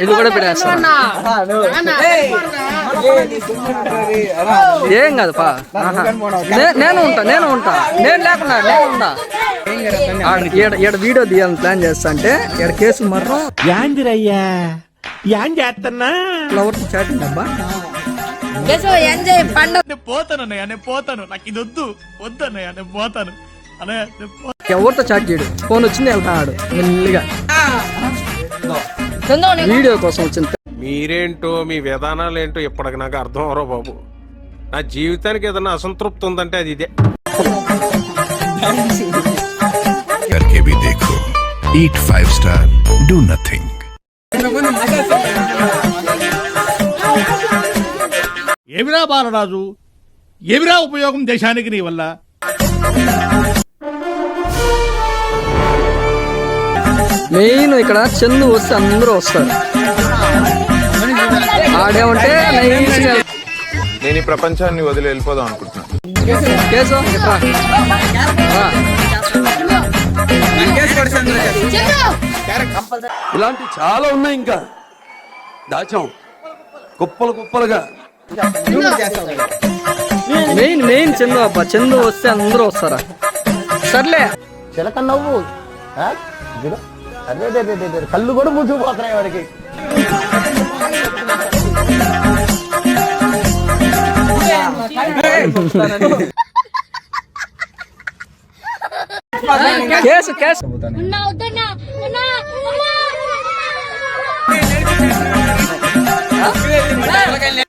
ఇది కూడా పెట్టేస్తాను. ఏం కాదు పా, నేను ఉంటా నేను లేకుండా ఈడ వీడియో తీయాలని ప్లాన్ చేస్తా అంటే ఈడ కేసులు మర్రం యాందిరయ్యా ఏం చేస్తున్నా ఫ్లవర్స్ చాటింగ్ అబ్బా. పోతానన్నయ్య నేను పోతాను, నాకు ఇది వద్దన్నయ్య నేను పోతాను అన్నయ్య. ఎవరితో చాట్ చేయడు, ఫోన్ వచ్చింది వెళ్తాడు మెల్లిగా వీడియో కోసం వచ్చింది. మీరేంటో మీ విధానాలు ఏంటో ఇప్పటికి నాకు అర్థం అవరో బాబు. నా జీవితానికి ఏదైనా అసంతృప్తి ఉందంటే అది ఇదే. करके भी देखो, eat 5 star, do nothing. ఏమిరా బాలరాజు, ఏమిరా ఉపయోగం దేశానికి నీ వల్ల? మెయిన్ ఇక్కడ చందు వస్తే అందరూ వస్తారు. ఆడేమంటే నేను ఈ ప్రపంచాన్ని వదిలి వెళ్ళిపోదాం అనుకుంటున్నాను. కేసు ఇలాంటి చాలా ఉన్నాయి, ఇంకా దాచాం కుప్పలుగా. మెయిన్ చందు అబ్బా, చందు వస్తే అందరూ వస్తారా? సర్లే చిలక నవ్వు అదే కళ్ళు కూడా మూసుకుపోతున్నాయి వాడికి. కేసు